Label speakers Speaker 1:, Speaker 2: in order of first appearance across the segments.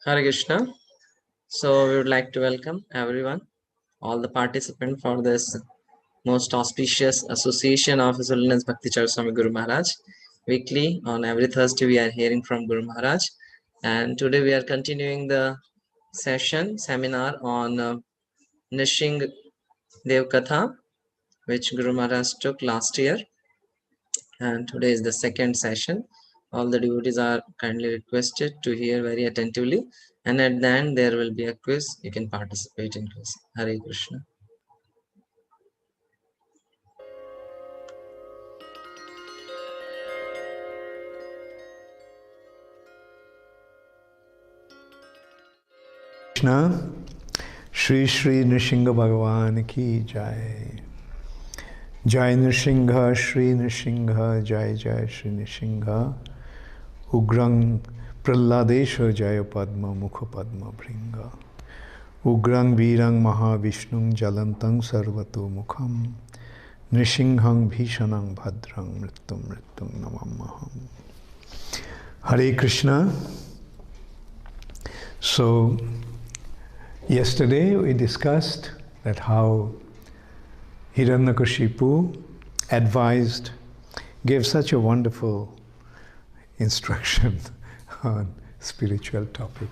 Speaker 1: Hare Krishna. So we would like to welcome everyone, all the participants for this most auspicious association of His Holiness Bhakti Charu Swami Guru Maharaj. Weekly on every Thursday we are hearing from Guru Maharaj, and today we are continuing the seminar on Nishing Dev Katha, which Guru Maharaj took last year, and today is the second session. All the devotees are kindly requested to hear very attentively, and at the end there will be a quiz. You can participate in quiz. Hare Krishna.
Speaker 2: Krishna, Shri Shri Nrsimha Bhagavan ki Jai. Jai Nrsimha, Shri Nrsimha, Jai Jai Shri Nrsimha. Ugrang Pralladesha Jaya Padma Mukha Padma Bringa. Ugrang Virang Mahavishnung Jalantang Sarvato Mukham. Nrsimhang Bhishanang Bhadrang Mrittum Mrittum Namamaham. Hare Krishna. So, yesterday we discussed that how Hiranyakashipu gave such a wonderful instruction on spiritual topic.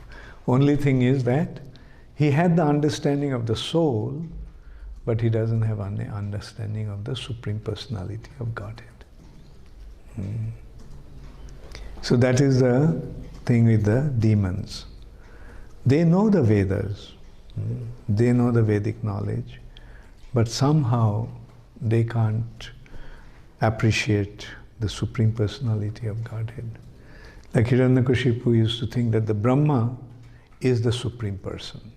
Speaker 2: Only thing is that he had the understanding of the soul, but he doesn't have any understanding of the Supreme Personality of Godhead. So that is the thing with the demons. They know the Vedas, they know the Vedic knowledge, but somehow they can't appreciate the Supreme Personality of Godhead. Like Hiranyakashipu used to think that the Brahma is the Supreme Person.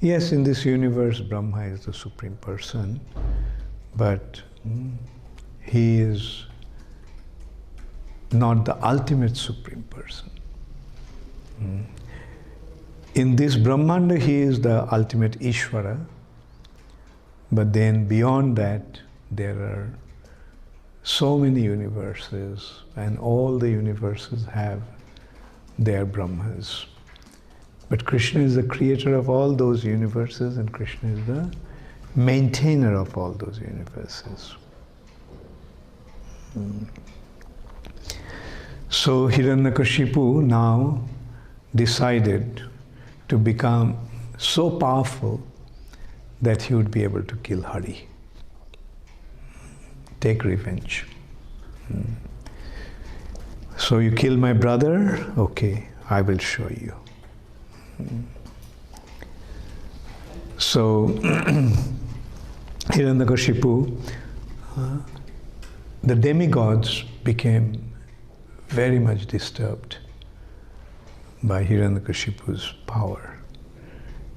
Speaker 2: Yes, in this universe, Brahma is the Supreme Person, but he is not the ultimate Supreme Person. In this Brahmanda, he is the ultimate Ishvara, but then beyond that, there are so many universes, and all the universes have their Brahmas. But Krishna is the creator of all those universes, and Krishna is the maintainer of all those universes. So Hiranyakashipu now decided to become so powerful that he would be able to kill Hari. Take revenge. So you kill my brother? Okay, I will show you. So Hiranyakashipu, the demigods became very much disturbed by Hiranyakashipu's power,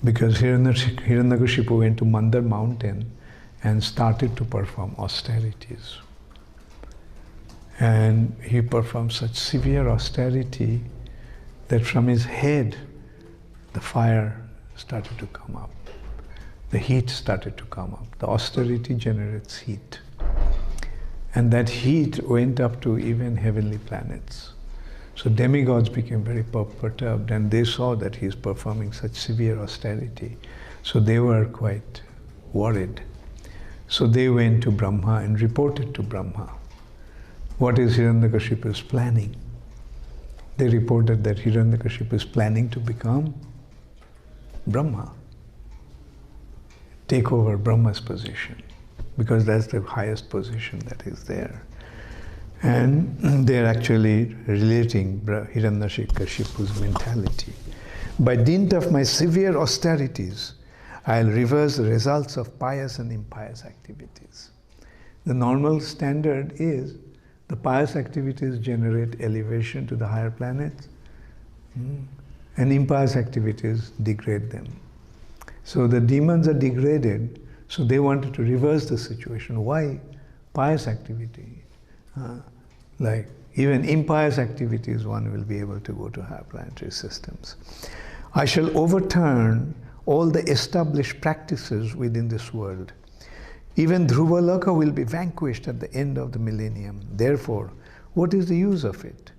Speaker 2: because Hiranyakashipu went to Mandar mountain and started to perform austerities. And he performed such severe austerity that from his head the fire started to come up. The heat started to come up. The austerity generates heat. And that heat went up to even heavenly planets. So demigods became very perturbed, and they saw that he is performing such severe austerity. So they were quite worried. So they went to Brahma and reported to Brahma what is Hiranyakashipu's planning. They reported that Hiranyakashipu is planning to become Brahma, take over Brahma's position, because that's the highest position that is there. And they're actually relating Hiranyakashipu's mentality. By dint of my severe austerities, I'll reverse the results of pious and impious activities. The normal standard is the pious activities generate elevation to the higher planets, and impious activities degrade them. So the demons are degraded, so they wanted to reverse the situation. Why pious activity? Like even impious activities, one will be able to go to higher planetary systems. I shall overturn all the established practices within this world. Even Dhruvalaka will be vanquished at the end of the millennium. Therefore, what is the use of it?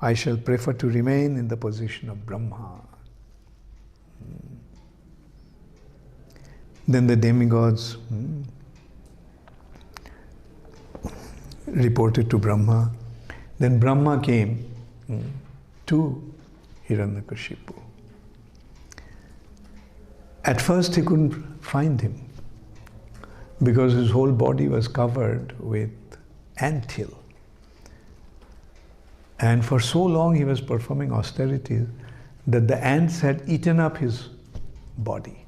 Speaker 2: I shall prefer to remain in the position of Brahma. Then the demigods reported to Brahma. Then Brahma came to Hiranyakashipu. At first he couldn't find him because his whole body was covered with anthill. And for so long he was performing austerities that the ants had eaten up his body.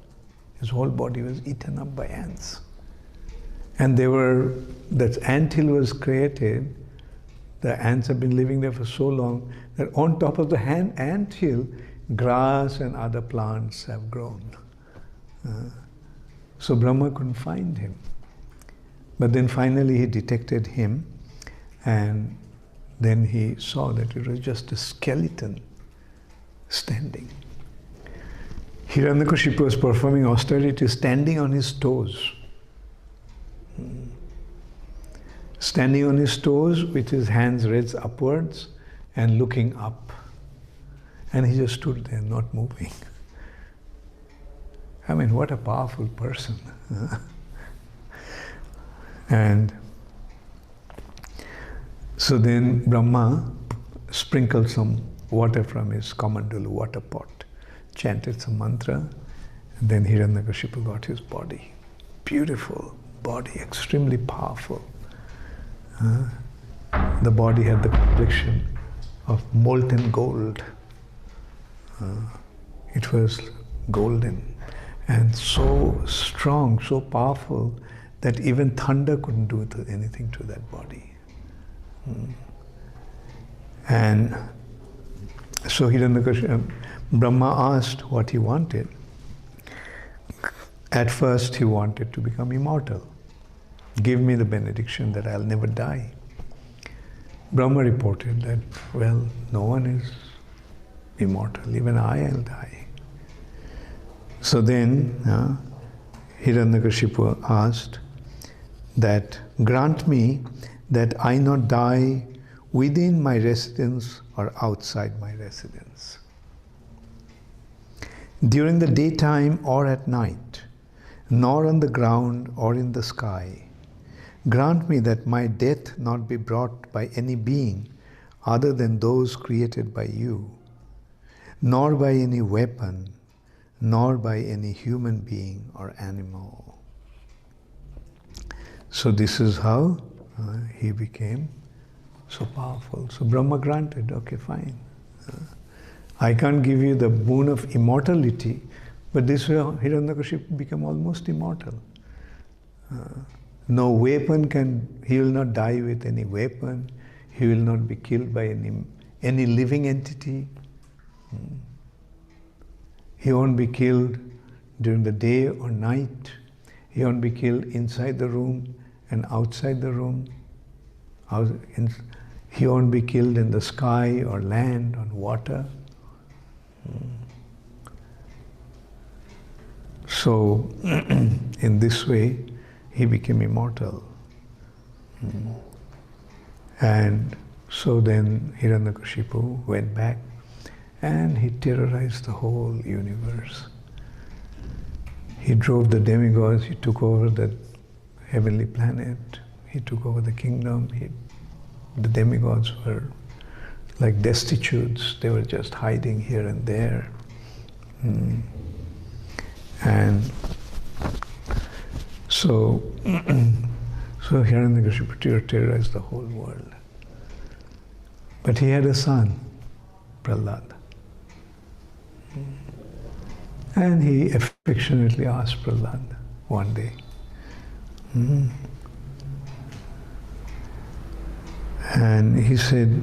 Speaker 2: His whole body was eaten up by ants. And that anthill was created, the ants have been living there for so long that on top of the anthill, grass and other plants have grown. So Brahma couldn't find him. But then finally he detected him, and then he saw that it was just a skeleton standing. Hiranyakashipu was performing austerity standing on his toes. Standing on his toes with his hands raised upwards and looking up. And he just stood there not moving. I mean, what a powerful person. And so then Brahma sprinkled some water from his kamandalu water pot, chanted some mantra, and then Hiranyakashipu got his body. Beautiful body, extremely powerful. The body had the complexion of molten gold. It was golden and so strong, so powerful that even thunder couldn't do anything to that body. And so Brahma asked what he wanted. At first he wanted to become immortal. Give me the benediction that I'll never die. Brahma reported that, well, no one is immortal, even I'll die. So then Hiranyakashipu asked that, grant me that I not die within my residence or outside my residence, during the daytime or at night, nor on the ground or in the sky. Grant me that my death not be brought by any being other than those created by you, nor by any weapon, nor by any human being or animal. So this is how he became so powerful. So Brahma granted, okay, fine. I can't give you the boon of immortality, but this way Hiranyakashipu became almost immortal. No weapon he will not die with any weapon. He will not be killed by any living entity. He won't be killed during the day or night. He won't be killed inside the room and outside the room. He won't be killed in the sky or land, on water. So, in this way, he became immortal. And so then Hiranyakashipu went back and he terrorized the whole universe. He drove the demigods, he took over the heavenly planet, he took over the kingdom. The demigods were like destitutes, they were just hiding here and there. And so Hiranyakashipu terrorized the whole world. But he had a son, Prahlad. And he affectionately asked Prahlad one day, and he said,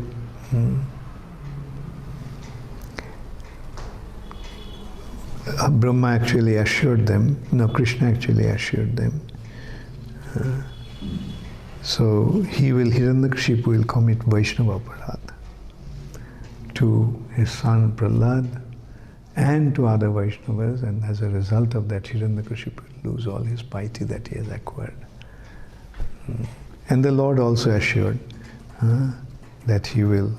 Speaker 2: Brahma actually assured them, Krishna actually assured them. So Hiranyakashipu will commit Vaishnava Aparadha to his son Prahlad and to other Vaishnavas, and as a result of that Hiranyakashipu will lose all his piety that he has acquired. And the Lord also assured that he will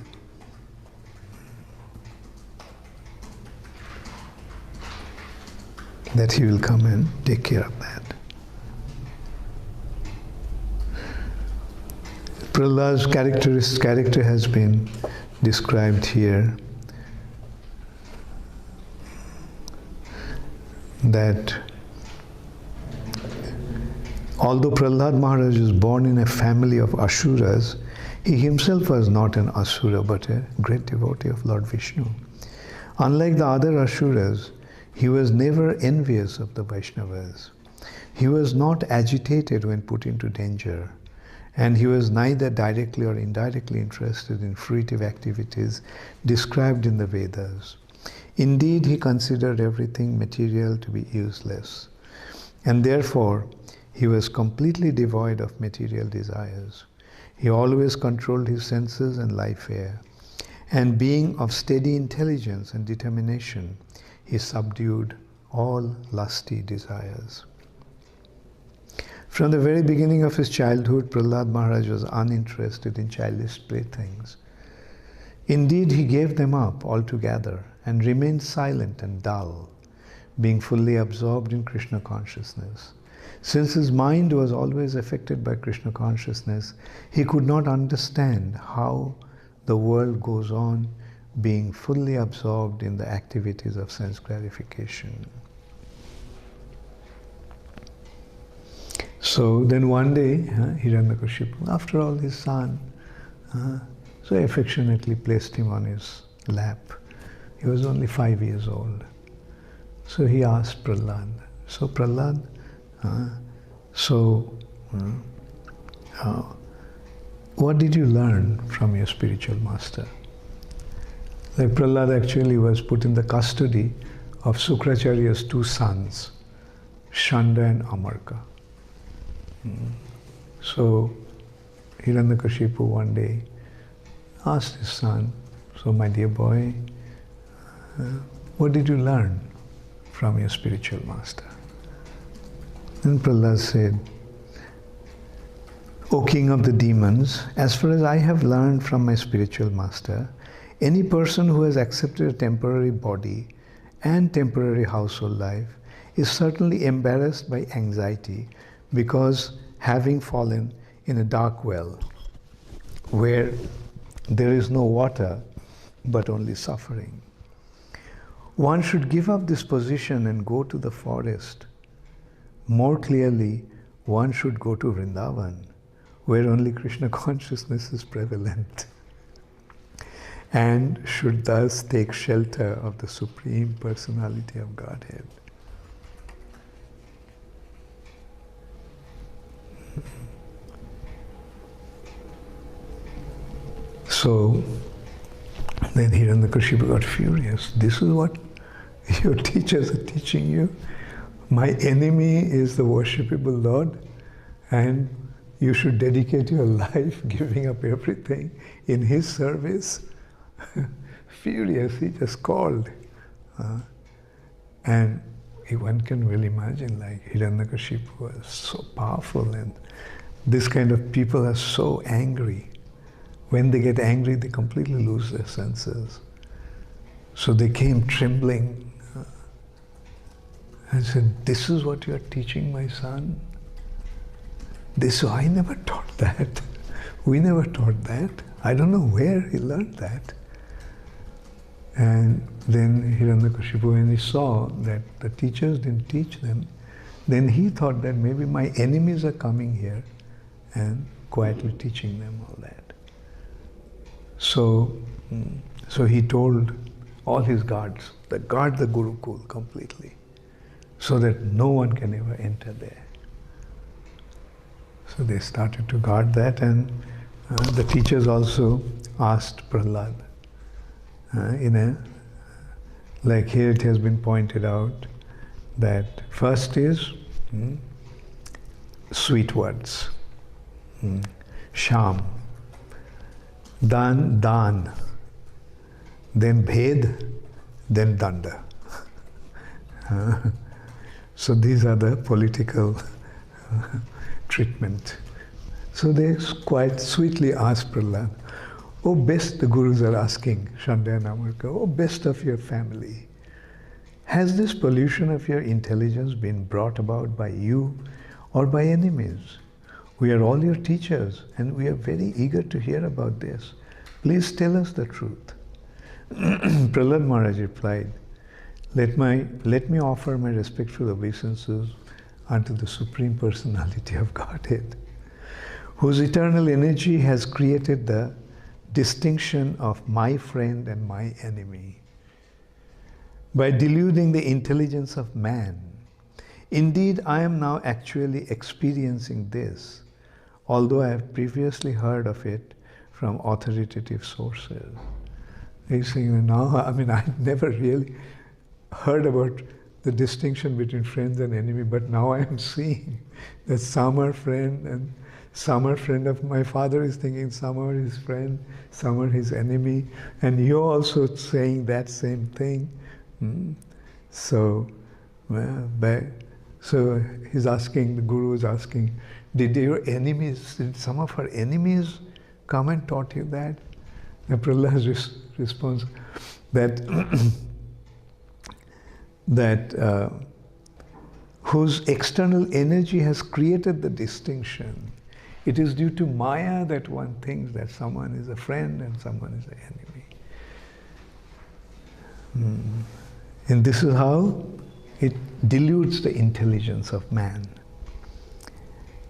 Speaker 2: come and take care of that. Prahlad's character has been described here, that although Prahlad Maharaj was born in a family of Asuras, he himself was not an Asura but a great devotee of Lord Vishnu. Unlike the other Asuras, he was never envious of the Vaishnavas. He was not agitated when put into danger, and he was neither directly or indirectly interested in fruitive activities described in the Vedas. Indeed, he considered everything material to be useless, and therefore he was completely devoid of material desires. He always controlled his senses and life air, and being of steady intelligence and determination, he subdued all lusty desires. From the very beginning of his childhood, Prahlad Maharaj was uninterested in childish playthings. Indeed, he gave them up altogether and remained silent and dull, being fully absorbed in Krishna consciousness. Since his mind was always affected by Krishna consciousness, he could not understand how the world goes on being fully absorbed in the activities of sense gratification. So then one day, Hiranyakashipu, after all his son, so affectionately placed him on his lap. He was only 5 years old. So he asked Prahlad, so Prahlad, what did you learn from your spiritual master? Like Prahlad actually was put in the custody of Sukracharya's two sons, Shanda and Amarka. So Hiranyakashipu one day asked his son, "So my dear boy, what did you learn from your spiritual master?" And Prahlad said, "O king of the demons, as far as I have learned from my spiritual master, any person who has accepted a temporary body and temporary household life is certainly embarrassed by anxiety because having fallen in a dark well where there is no water but only suffering. One should give up this position and go to the forest. More clearly, one should go to Vrindavan, where only Krishna consciousness is prevalent, and should thus take shelter of the Supreme Personality of Godhead." So then Hiranyakashipu got furious. "This is what your teachers are teaching you? My enemy is the worshipable Lord, and you should dedicate your life giving up everything in his service?" Furious, he just called. And one can well imagine, like, Hiranyakashipu was so powerful, and this kind of people are so angry. When they get angry, they completely lose their senses. So they came trembling and said, "This is what you are teaching my son?" They said, "I never taught that. We never taught that. I don't know where he learned that." And then Hiranyakashipu, when he saw that the teachers didn't teach them, then he thought that maybe my enemies are coming here and quietly teaching them all that. So he told all his guards that guard the Gurukul completely, so that no one can ever enter there. So they started to guard that, and the teachers also asked Prahlad, like here it has been pointed out, that first is sweet words, sham, dan, then bhed, then danda. So these are the political treatment. So they quite sweetly asked Prahlad, "Oh best," the gurus are asking Shandaya and Amarka, "Oh best of your family, has this pollution of your intelligence been brought about by you or by enemies? We are all your teachers and we are very eager to hear about this. Please tell us the truth." Prahlad Maharaj replied, let me offer my respectful obeisances unto the Supreme Personality of Godhead, whose eternal energy has created the distinction of my friend and my enemy. By deluding the intelligence of man, indeed I am now actually experiencing this, although I have previously heard of it from authoritative sources. He's saying, now, I never really heard about the distinction between friends and enemy, but now I am seeing that some are friend and some are friend of my father is thinking some are his friend, some are his enemy, and you're also saying that same thing. So he's asking, the guru is asking, did some of our enemies come and taught you that? And Prahlad's response that whose external energy has created the distinction. It is due to Maya that one thinks that someone is a friend and someone is an enemy. And this is how it dilutes the intelligence of man.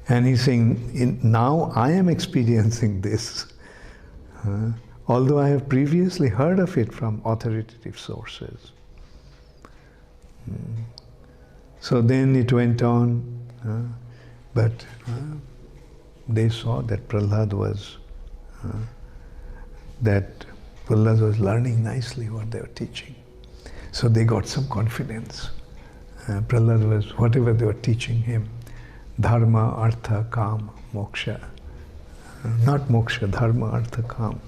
Speaker 2: And he's saying, now I am experiencing this, although I have previously heard of it from authoritative sources. So then it went on, but they saw that Prahlad was learning nicely what they were teaching. So they got some confidence. Prahlad was, whatever they were teaching him, dharma, artha, kam, moksha. Not moksha, dharma, artha, kam.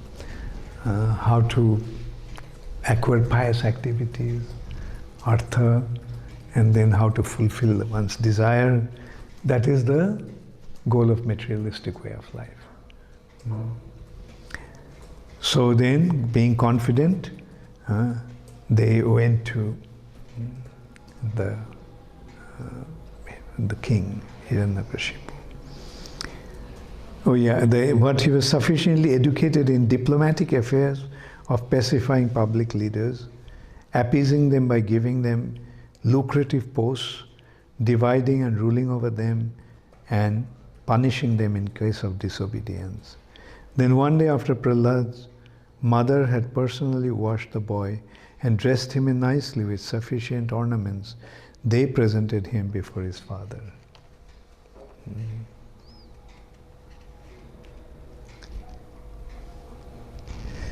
Speaker 2: How to acquire pious activities, artha, and then how to fulfill one's desire. That is the goal of materialistic way of life. So then, being confident, they went to the king, Hiranyakashipu. Oh yeah, but he was sufficiently educated in diplomatic affairs of pacifying public leaders, appeasing them by giving them lucrative posts, dividing and ruling over them, and punishing them in case of disobedience. Then one day after Prahlad's mother had personally washed the boy and dressed him in nicely with sufficient ornaments, they presented him before his father.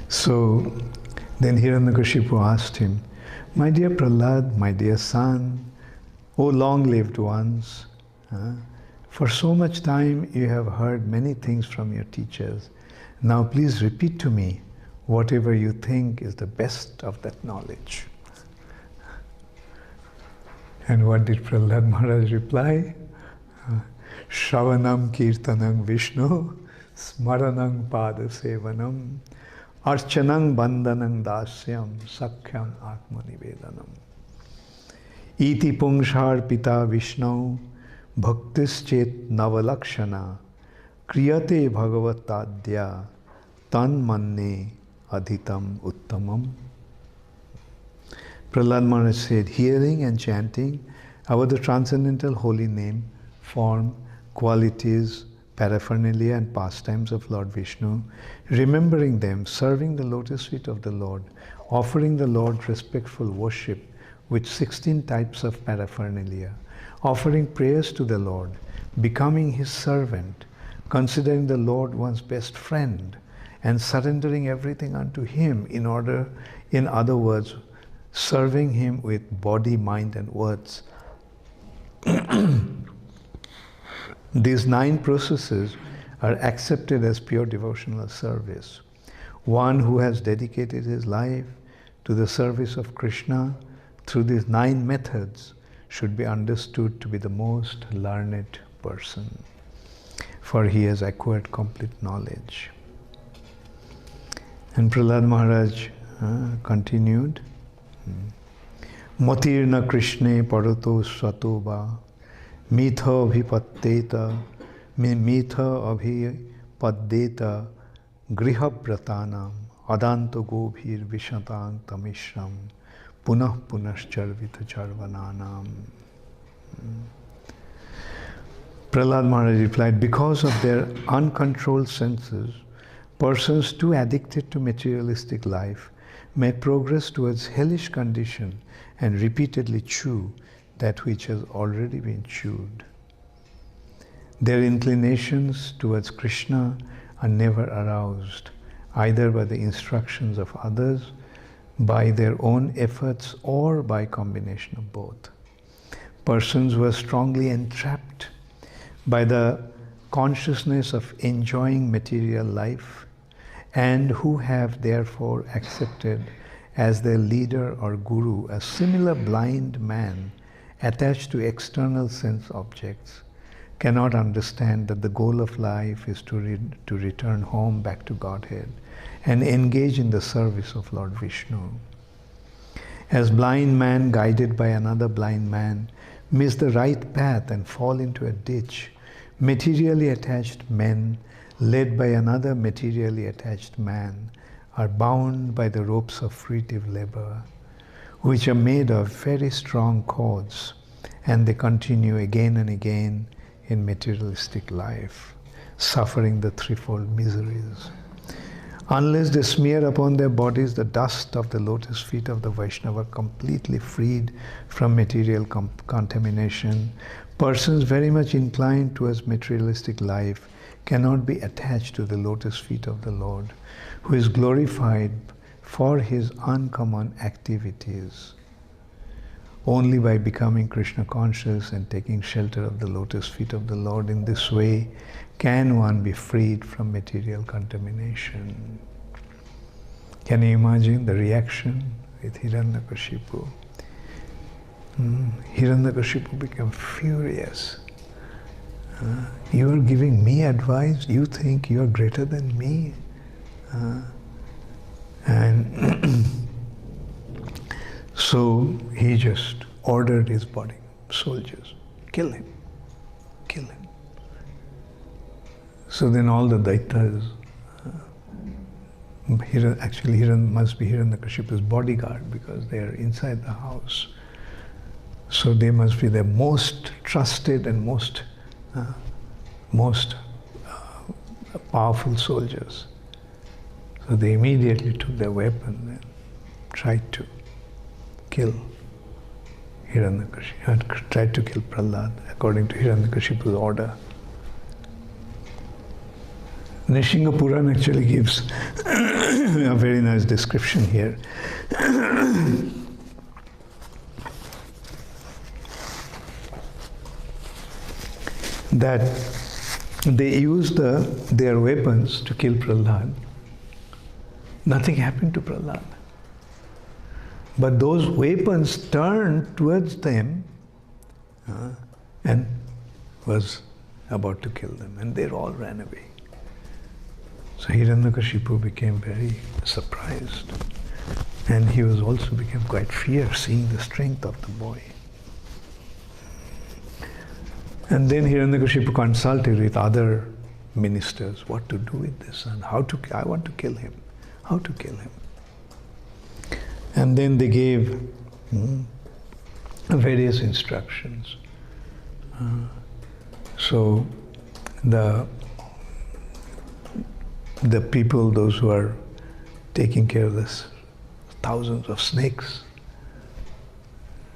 Speaker 2: So then Hiranyakashipu asked him, "My dear Prahlad, my dear son, O long-lived ones, for so much time you have heard many things from your teachers. Now please repeat to me whatever you think is the best of that knowledge." And what did Prahlad Maharaj reply? Shravanam kirtanam Vishnu, smaranam pada sevanam, archanam bandhanam dasyam, sakhyam atmanivedanam. Iti pungshar pita Vishnu, bhaktischet navalakshana, kriyate bhagavatadya, tan manne adhitam uttamam. Prahlad Maharaj said, hearing and chanting about the transcendental holy name, form, qualities, paraphernalia and pastimes of Lord Vishnu, remembering them, serving the lotus feet of the Lord, offering the Lord respectful worship with 16 types of paraphernalia, offering prayers to the Lord, becoming His servant, considering the Lord one's best friend, and surrendering everything unto Him in other words, serving Him with body, mind and words. These 9 processes are accepted as pure devotional service. One who has dedicated his life to the service of Krishna through these 9 methods should be understood to be the most learned person, for he has acquired complete knowledge. And Prahlad Maharaj continued, Matirna Krishne parato swatoba, mitha abhipaddeta, mitha abhipaddeta, grihabratanam, adanto gobhir vishatang tamishram, punah punascharvita charvananam. Prahlad Maharaj replied, because of their uncontrolled senses, persons too addicted to materialistic life may progress towards hellish condition and repeatedly chew that which has already been chewed. Their inclinations towards Krishna are never aroused, either by the instructions of others, by their own efforts, or by combination of both. Persons who are strongly entrapped by the consciousness of enjoying material life and who have therefore accepted as their leader or guru a similar blind man attached to external sense objects cannot understand that the goal of life is to return home back to Godhead and engage in the service of Lord Vishnu. As blind man guided by another blind man miss the right path and fall into a ditch, materially attached men led by another materially attached man are bound by the ropes of fruitive labor, which are made of very strong cords, and they continue again and again in materialistic life, suffering the threefold miseries. Unless they smear upon their bodies the dust of the lotus feet of the Vaishnava, completely freed from material contamination, persons very much inclined towards materialistic life cannot be attached to the lotus feet of the Lord, who is glorified for his uncommon activities. Only by becoming Krishna conscious and taking shelter of the lotus feet of the Lord in this way can one be freed from material contamination. Can you imagine the reaction with Hiranyakashipu? Hiranyakashipu became furious. You are giving me advice? You think you are greater than me? And so he just ordered his body soldiers, kill him, kill him. So then all the Daitas, actually Hiran must be Hiranyakashipu's bodyguard because they are inside the house. So they must be the most trusted and most powerful soldiers. So they immediately took their weapon and tried to kill Hiranyakashipu, and tried to kill Prahlad according to Hiranyakashipu's order. Nishinga Puran actually gives a very nice description here. That they used their weapons to kill Prahlad. Nothing happened to Prahlad. But those weapons turned towards them and was about to kill them, and they all ran away. So Hiranyakashipu became very surprised, and he was also became quite fierce seeing the strength of the boy. And then Hiranyakashipu consulted with other ministers what to do with this son. I want to kill him. How to kill him? And then they gave various instructions. So the people, those who are taking care of this thousands of snakes,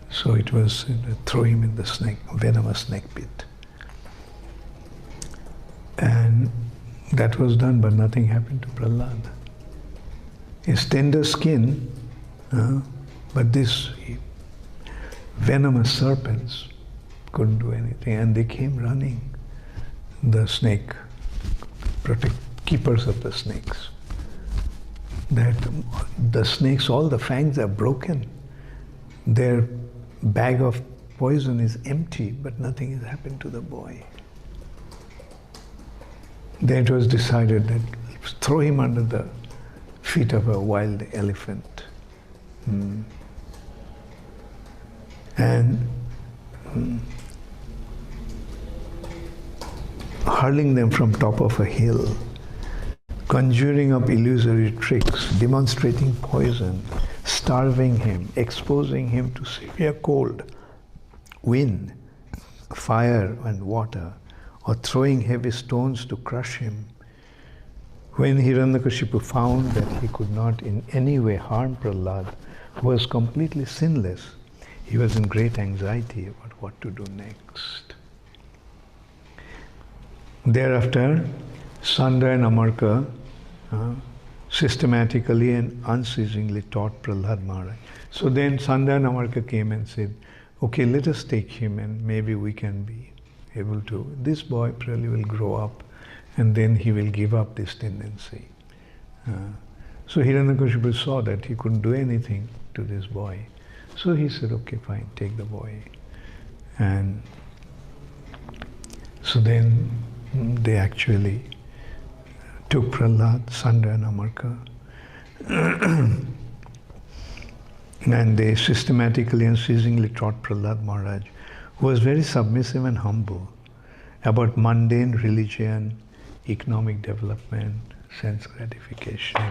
Speaker 2: so it was throw him in the venomous snake pit. And that was done, but nothing happened to Prahlad. His tender skin, but these venomous serpents couldn't do anything, and they came running. The snake, keepers of the snakes. That the snakes, all the fangs are broken. Their bag of poison is empty, but nothing has happened to the boy. Then it was decided that throw him under the feet of a wild elephant. And hurling them from top of a hill, conjuring up illusory tricks, demonstrating poison, starving him, exposing him to severe cold, wind, fire and water, or throwing heavy stones to crush him. When Hiranyakashipu found that he could not in any way harm Prahlad, who was completely sinless, he was in great anxiety about what to do next. Thereafter, Sanda and Amarka systematically and unceasingly taught Prahlad Maharaj. So then Sanda and Amarka came and said, okay, let us take him and maybe we can be able to, this boy probably will grow up and then he will give up this tendency. So Hiranyakashipu saw that he couldn't do anything to this boy. So he said, okay, fine, take the boy. And so then they actually took Prahlad, Sanda and Amarka, and they systematically and unceasingly taught Prahlad Maharaj, who was very submissive and humble, about mundane religion, economic development, sense gratification.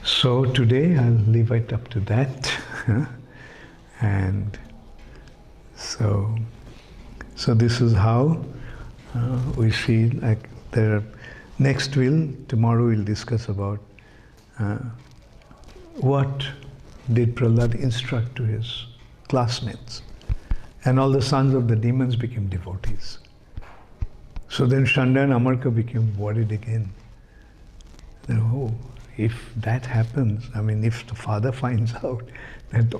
Speaker 2: So today I'll leave it up to that. And so this is how we see, like tomorrow we'll discuss about what did Prahlad instruct to his classmates. And all the sons of the demons became devotees. So then Sanda and Amarka became worried again. Oh, if that happens, I mean, if the father finds out that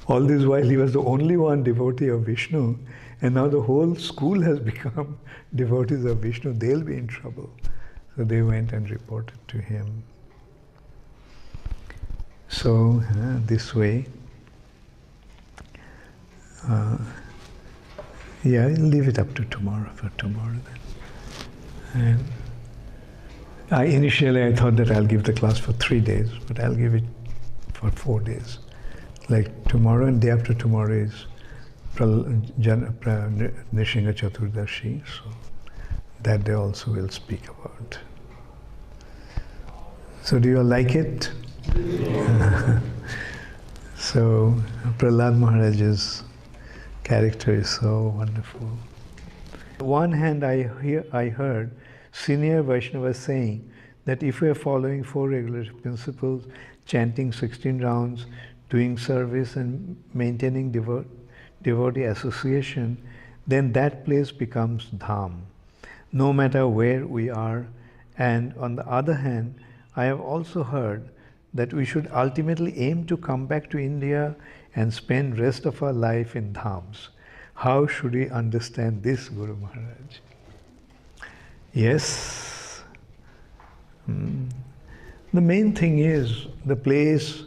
Speaker 2: all this while he was the only one devotee of Vishnu, and now the whole school has become devotees of Vishnu, they'll be in trouble. So they went and reported to him. So this way, yeah, I'll leave it up to tomorrow, for tomorrow then. And initially I thought that I'll give the class for 3 days, but I'll give it for 4 days. Like tomorrow and day after tomorrow is Nrisingha Chaturdashi, so that day also we'll speak about. So do you all like it? So Prahlad Maharaja's character is so wonderful. On one hand, I heard senior Vaishnavas saying that if we are following 4 regular principles, chanting 16 rounds, doing service and maintaining devotee association, then that place becomes dham, no matter where we are. And on the other hand, I have also heard that we should ultimately aim to come back to India and spend rest of our life in dhams. How should we understand this, Guru Maharaj? Yes. The main thing is the place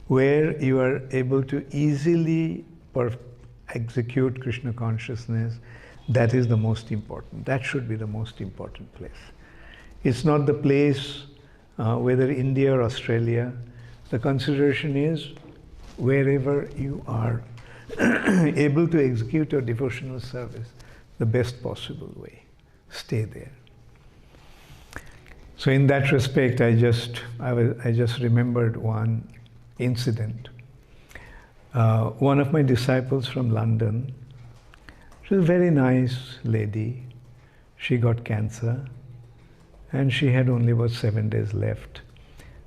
Speaker 2: where you are able to easily execute Krishna consciousness, that is the most important. That should be the most important place. It's not the place, whether India or Australia. The consideration is wherever you are able to execute your devotional service the best possible way. Stay there. So in that respect, I just remembered one incident. One of my disciples from London, she was a very nice lady. She got cancer and she had only about 7 days left.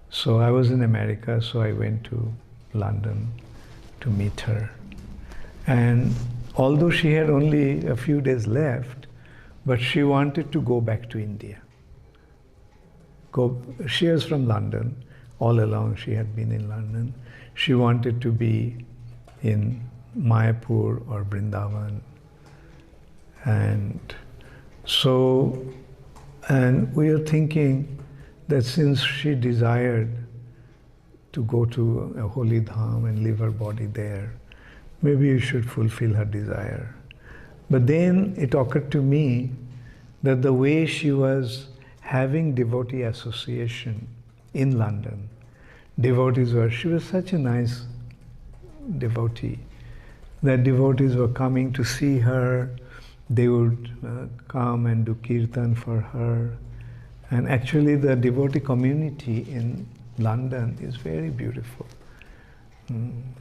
Speaker 2: So I was in America, so I went to London to meet her. And although she had only a few days left, but she wanted to go back to India. She was from London. All along she had been in London. She wanted to be in Mayapur or Vrindavan. And we are thinking that since she desired to go to a holy dham and leave her body there, maybe you should fulfill her desire. But then it occurred to me that the way she was having devotee association in London, she was such a nice devotee, that devotees were coming to see her, they would come and do kirtan for her. And actually the devotee community in London is very beautiful.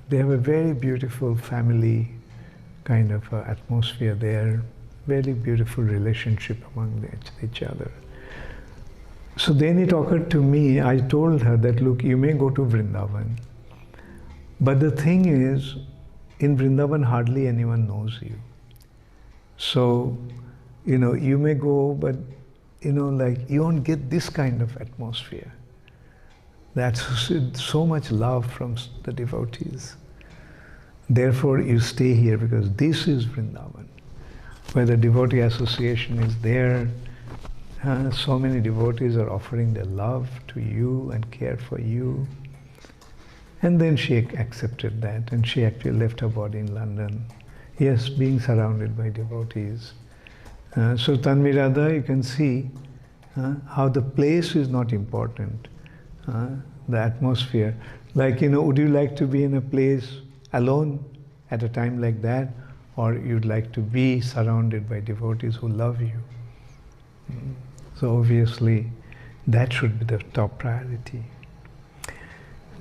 Speaker 2: They have a very beautiful family kind of atmosphere there, very beautiful relationship among each other. So then it occurred to me, I told her that, look, you may go to Vrindavan, but the thing is, in Vrindavan hardly anyone knows you. So, you may go, but, you won't get this kind of atmosphere. That's so much love from the devotees. Therefore, you stay here because this is Vrindavan, where the devotee association is there. So many devotees are offering their love to you and care for you. And then she accepted that, and she actually left her body in London. Yes, being surrounded by devotees. So Tanvirada, you can see how the place is not important, the atmosphere. Like, would you like to be in a place alone at a time like that, or you'd like to be surrounded by devotees who love you? So obviously, that should be the top priority.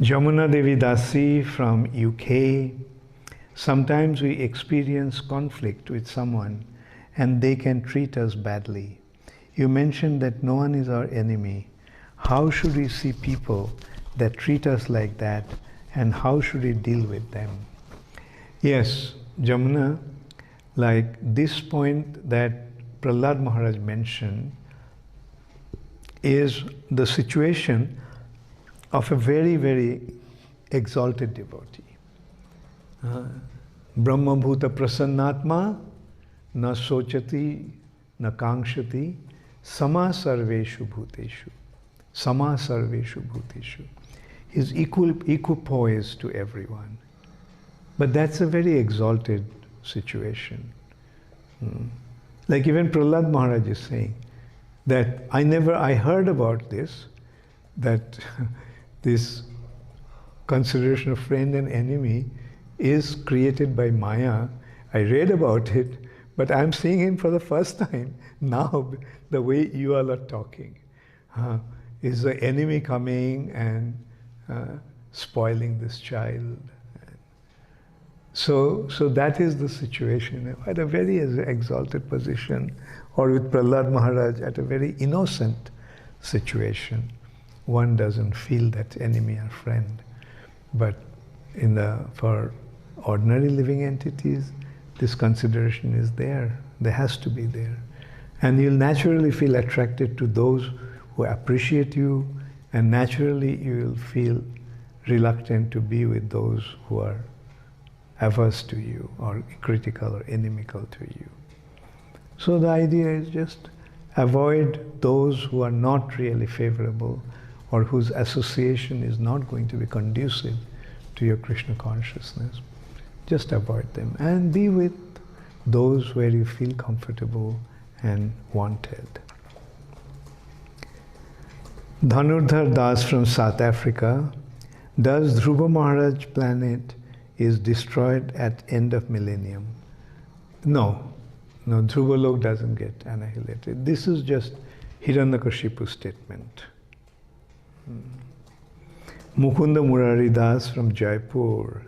Speaker 2: Jamuna Devi Dasi from UK. Sometimes we experience conflict with someone and they can treat us badly. You mentioned that no one is our enemy. How should we see people that treat us like that, and how should we deal with them? Yes, Jamuna, like this point that Prahlad Maharaj mentioned is the situation of a very, very exalted devotee. Brahma bhuta prasannatma na sochati na kankshati sama sarveshu bhuteshu. Sama sarveshu bhuteshu. He's equipoised to everyone. But that's a very exalted situation. Like even Prahlad Maharaj is saying that I heard about this, that this consideration of friend and enemy is created by Maya. I read about it, but I'm seeing him for the first time now, the way you all are talking. Is the enemy coming and spoiling this child? So that is the situation. At a very exalted position, or with Prahlad Maharaj at a very innocent situation, one doesn't feel that enemy or friend. But for ordinary living entities, this consideration is there. There has to be there. And you'll naturally feel attracted to those who appreciate you, and naturally you will feel reluctant to be with those who are averse to you, or critical or inimical to you. So the idea is just avoid those who are not really favorable, or whose association is not going to be conducive to your Krishna consciousness. Just avoid them and be with those where you feel comfortable and wanted. Dhanurdhar Das from South Africa. Does Dhruva Maharaj planet is destroyed at end of millennium? No, Dhruva Lok doesn't get annihilated. This is just Hiranyakashipu statement. Mukunda Murari Das from Jaipur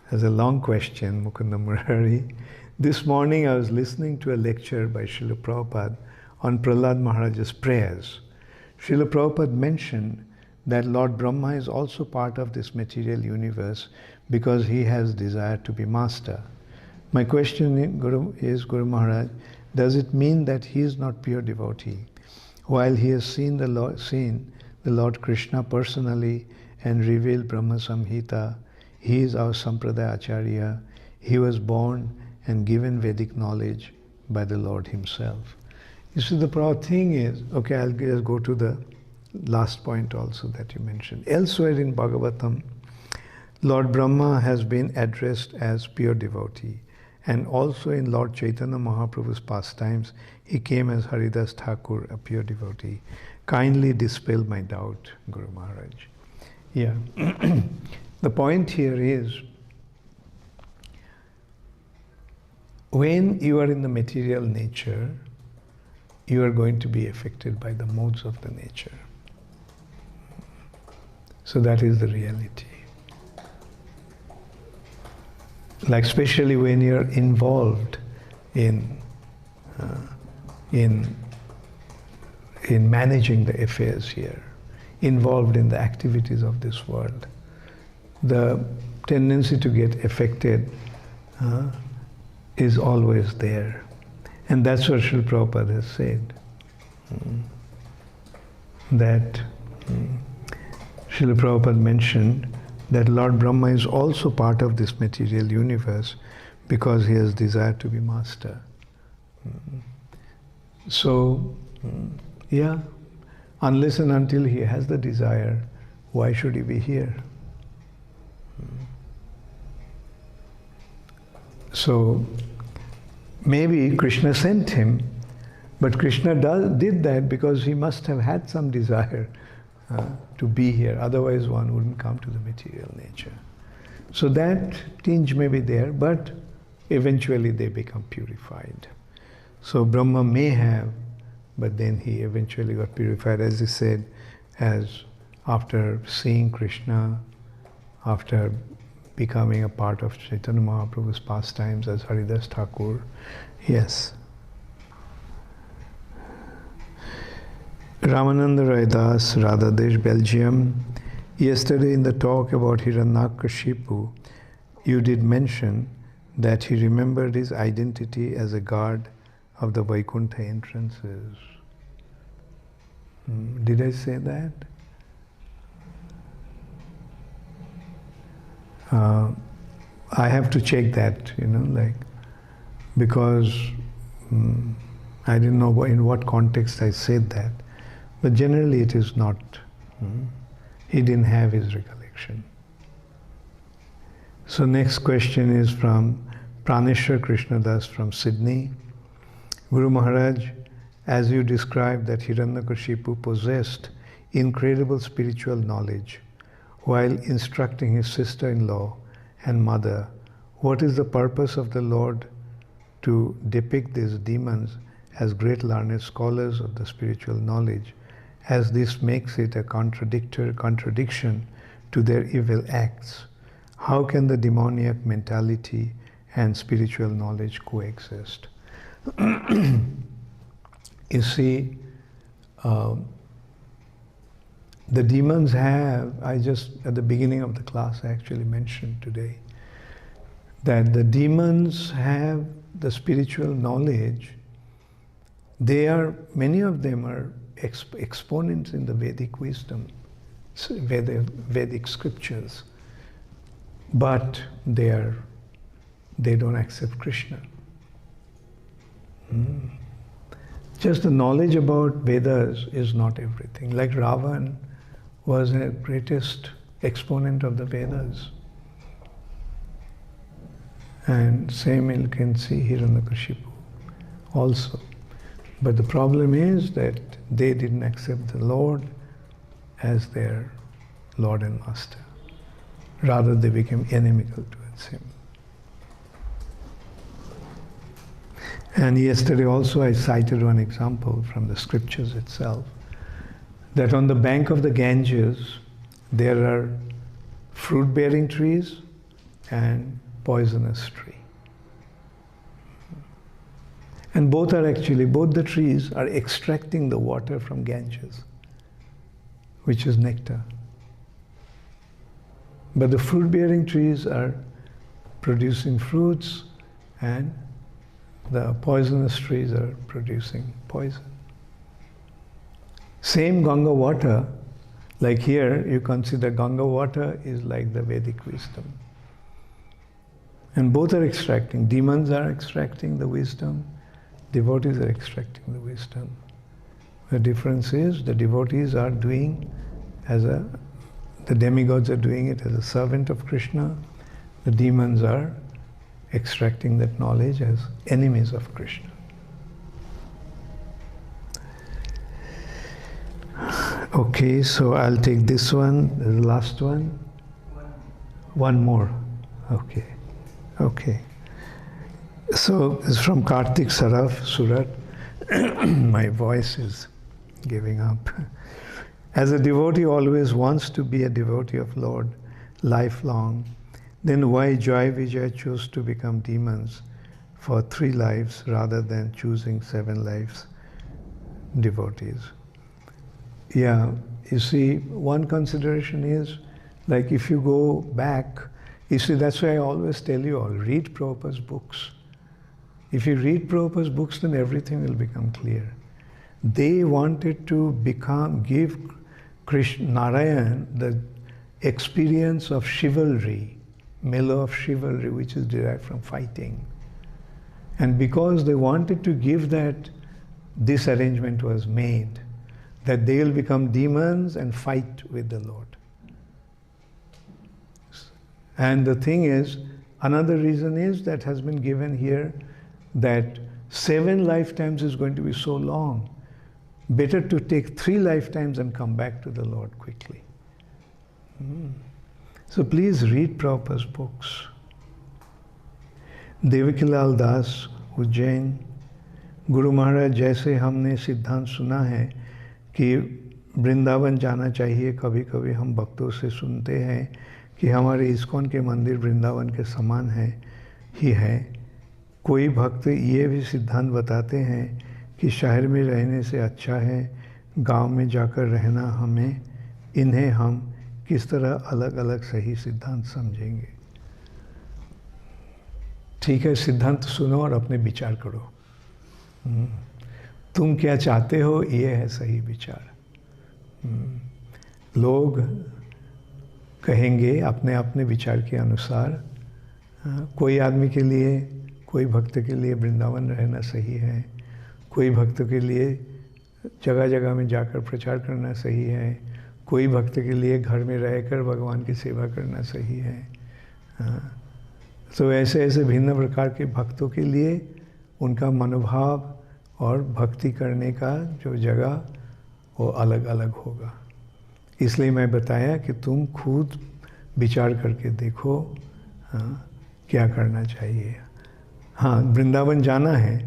Speaker 2: has a long question, Mukunda Murari. This morning I was listening to a lecture by Srila Prabhupada on Prahlad Maharaj's prayers. Srila Prabhupada mentioned that Lord Brahma is also part of this material universe because he has desire to be master. My question is, Guru Maharaj, does it mean that he is not pure devotee? While he has seen the Lord Krishna personally and revealed Brahma Samhita, he is our Sampradaya Acharya. He was born and given Vedic knowledge by the Lord himself. You see, the thing is, okay, I'll just go to the last point also that you mentioned. Elsewhere in Bhagavatam, Lord Brahma has been addressed as pure devotee. And also in Lord Chaitanya Mahaprabhu's pastimes, he came as Haridas Thakur, a pure devotee. Kindly dispel my doubt, Guru Maharaj. Yeah. The point here is, when you are in the material nature, you are going to be affected by the modes of the nature. So that is the reality. Like especially when you're involved in managing the affairs here, involved in the activities of this world, the tendency to get affected is always there. And that's what Srila Prabhupada has said. That Srila Prabhupada mentioned that Lord Brahma is also part of this material universe because he has desire to be master. So, yeah, unless and until he has the desire, why should he be here? So, maybe Krishna sent him, but Krishna did that because he must have had some desire to be here. Otherwise, one wouldn't come to the material nature. So that tinge may be there, but eventually they become purified. So Brahma may have, but then he eventually got purified, as he said, as after seeing Krishna, after becoming a part of Chaitanya Mahaprabhu's pastimes as Haridas Thakur. Yes. Ramananda Rai Das, Radhadesh, Belgium. Yesterday in the talk about Hiranyakashipu, you did mention that he remembered his identity as a guard of the Vaikuntha entrances. Did I say that? Uh, I have to check that, because I didn't know in what context I said that. But generally it is not. He didn't have his recollection. So next question is from Praneshwar Krishnadas from Sydney. Guru Maharaj, as you described that Hiranyakashipu possessed incredible spiritual knowledge while instructing his sister-in-law and mother, what is the purpose of the Lord to depict these demons as great learned scholars of the spiritual knowledge, as this makes it a contradiction to their evil acts? How can the demoniac mentality and spiritual knowledge coexist? You see, the demons have, I just at the beginning of the class I actually mentioned today, that the demons have the spiritual knowledge. Many of them are exponents in the Vedic wisdom, Vedic scriptures, but they don't accept Krishna. Just the knowledge about Vedas is not everything. Like Ravan was the greatest exponent of the Vedas. And same you can see Hiranyakashipu also. But the problem is that they didn't accept the Lord as their Lord and Master. Rather, they became inimical towards him. And yesterday also I cited one example from the scriptures itself, that on the bank of the Ganges there are fruit-bearing trees and poisonous tree. And both the trees are extracting the water from Ganges, which is nectar. But the fruit-bearing trees are producing fruits and the poisonous trees are producing poison. Same Ganga water, like here you consider Ganga water is like the Vedic wisdom. And both are extracting. Demons are extracting the wisdom, devotees are extracting the wisdom. The difference is the devotees are doing the demigods are doing it as a servant of Krishna. The demons are extracting that knowledge as enemies of Krishna. Okay, so I'll take this one, the last one. One more. Okay. So it's from Karthik Saraf, Surat. My voice is giving up. As a devotee always wants to be a devotee of Lord lifelong, then why Joy Vijay chose to become demons for 3 lives rather than choosing 7 lives devotees? Yeah, you see, one consideration is, like if you go back, you see, that's why I always tell you all, read Prabhupada's books. If you read Prabhupada's books, then everything will become clear. They wanted to give Krishna, Narayan, the experience of chivalry, mellow of chivalry, which is derived from fighting. And because they wanted to give that, this arrangement was made, that they will become demons and fight with the Lord. And the thing is, another reason is that has been given here, that 7 lifetimes is going to be so long. Better to take 3 lifetimes and come back to the Lord quickly. So please read Prabhupada's books. Devikilal Das, Ujjain, Guru Maharaj, जैसे हमने सिद्धांत सुना है कि वृंदावन जाना चाहिए, कभी कभी हम भक्तों से सुनते हैं कि हमारे इस्कॉन के मंदिर वृंदावन के समान ही है। कोई भक्त ये भी सिद्धांत बताते हैं कि शहर में रहने से अच्छा है गांव में जाकर रहना। इन्हें हम किस तरह अलग अलग सही सिद्धांत समझेंगे? ठीक है, सिद्धांत सुनो और अपने विचार करो। तुम क्या चाहते हो, ये है सही विचार। लोग कहेंगे अपने अपने विचार के अनुसार। कोई आदमी के लिए, कोई भक्त के लिए वृंदावन रहना सही है, कोई भक्त के लिए जगह जगह में जाकर प्रचार करना सही है, कोई भक्त के लिए घर में रहकर भगवान की सेवा करना सही है। तो ऐसे ऐसे भिन्न प्रकार के भक्तों के लिए उनका मनोभाव और भक्ति करने का जो जगह वो अलग अलग होगा। इसलिए मैं बताया कि तुम खुद विचार करके देखो क्या करना चाहिए। हाँ, वृंदावन जाना है,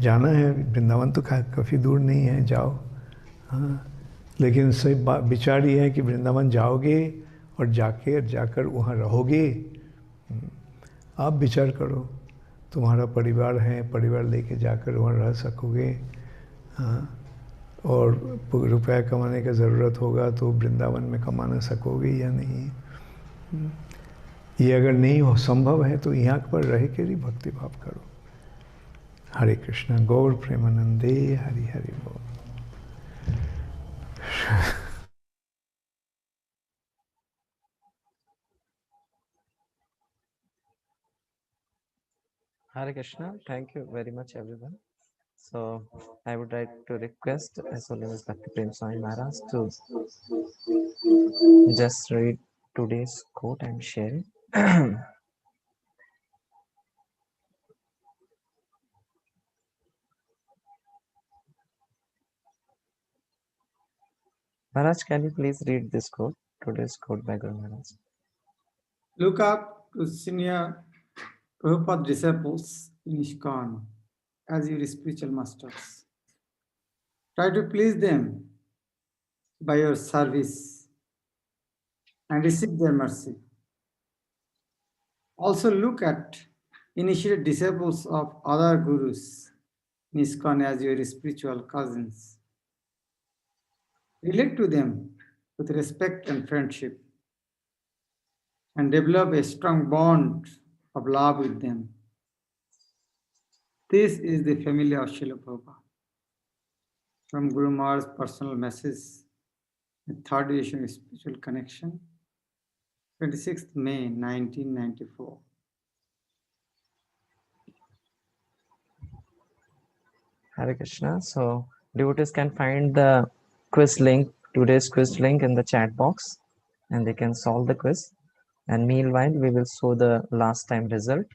Speaker 2: जाना है वृंदावन तो काफ़ी दूर नहीं है, जाओ। हाँ, लेकिन सही विचार ये है कि वृंदावन जाओगे और जाकर वहाँ रहोगे। आप विचार करो, तुम्हारा परिवार है, परिवार लेके जाकर वहाँ रह सकोगे। हाँ, और रुपया कमाने का ज़रूरत होगा तो वृंदावन में कमा ना सकोगे या नहीं। ये अगर नहीं हो संभव है तो यहाँ पर रह के ही भक्ति भाव करो। हरे कृष्णा, गौर प्रेमानंदे, हरि हरि बोल।
Speaker 1: Hare Krishna. Thank you very much, everyone. So I would like to request as well as Bhakti Prem Swami Maharaj to just read today's quote and share it. Maharaj, can you please read this quote, today's quote by Guru Maharaj?
Speaker 3: Look up to senior Prabhupada disciples in ISKCON as your spiritual masters. Try to please them by your service and receive their mercy. Also look at initiated disciples of other gurus in ISKCON as your spiritual cousins. Relate to them with respect and friendship and develop a strong bond of love with them. This is the family of Srila Prabhupada. From Guru Maharaj's personal message, the third edition of Spiritual Connection, 26th May 1994.
Speaker 1: Hare Krishna. So devotees can find the quiz link, today's quiz link in the chat box, and they can solve the quiz. And meanwhile, we will show the last time result.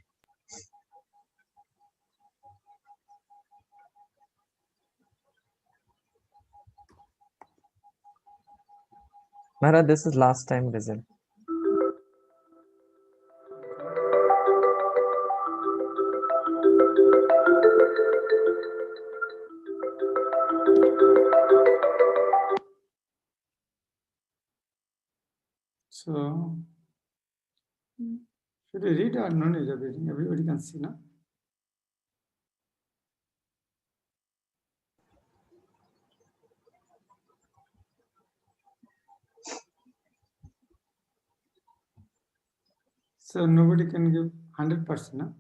Speaker 1: Maharaj, this is last time result.
Speaker 3: So, should I read or no need of reading? Everybody can see now. So nobody can give 100%, no?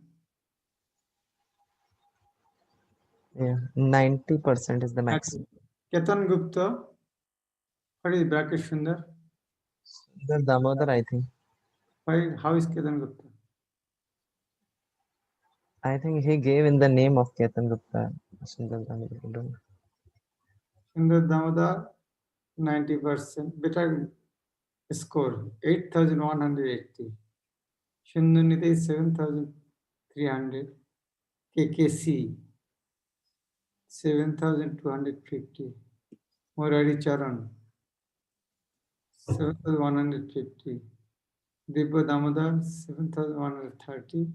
Speaker 1: Yeah, 90% is the maximum.
Speaker 3: Ketan Gupta, what is bracket Sundar?
Speaker 1: The Damodar, I think.
Speaker 3: Why? How is Ketan Gupta?
Speaker 1: I think he gave in the name of Ketan Gupta. Sundar Damodar, I don't know.
Speaker 3: Sundar Damodar, 90%. Better score, 8,180. Shundunite, 7,300. KKC, 7,250. Murari Charan, 7,150. Dibba Damodar, 7,130.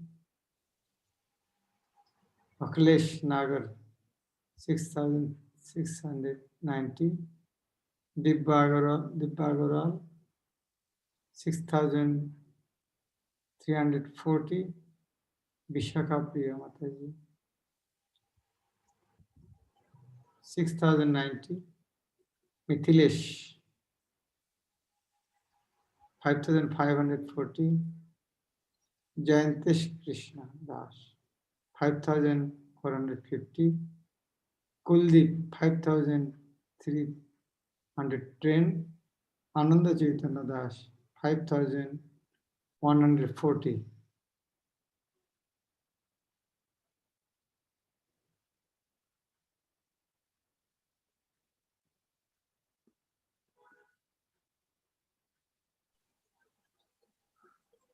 Speaker 3: Akhilesh Nagar, 6,690. Dibba Agarwal, 6,340. Vishakha Priya Mataji, 6,090. Mithilesh, 5,540. Jayantesh Krishna Das, 5,450. Kuldeep, 5,310. Ananda Chaitanya Das, 5140.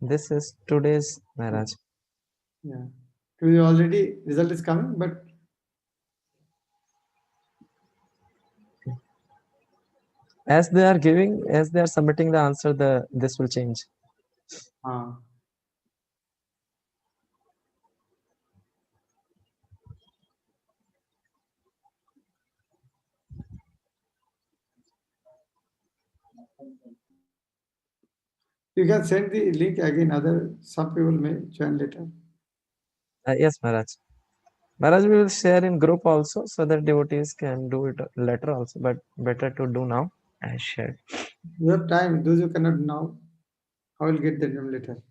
Speaker 1: This is today's Maharaj.
Speaker 3: Yeah. You already result is coming, but
Speaker 1: As they are giving, as they are submitting the answer, this will change.
Speaker 3: uh, you can send the link again. Some people may join later.
Speaker 1: Yes, Maharaj. Maharaj, we will share in group also so that devotees can do it later also, but better to do now as shared.
Speaker 3: You have time. Those who cannot now, I will get the name later.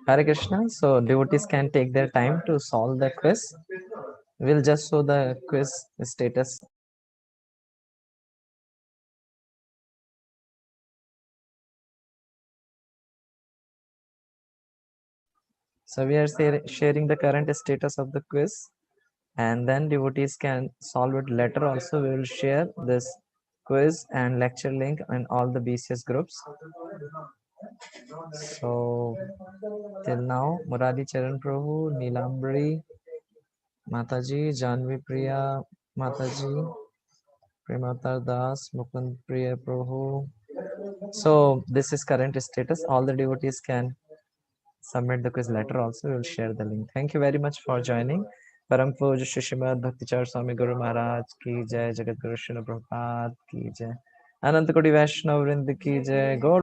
Speaker 1: Hare Krishna. So devotees can take their time to solve the quiz. We'll just show the quiz status. So we are sharing the current status of the quiz, and then devotees can solve it later. Also, we will share this quiz and lecture link in all the BCS groups. So till now, Murali Charan Prabhu, Neelambari Mataji, Janvi Priya Mataji, Prematar Das, Mukund Priya Prabhu. So this is current status. All the devotees can submit the quiz letter also. We will share the link. Thank you very much for joining. Param Puja Shishimad Bhakti Char Swami Guru Maharaj ki jai, Jagat Guru Srila Prabhupada ki jai, Anant Koti Vaishnav Vrind ki jai, Gaur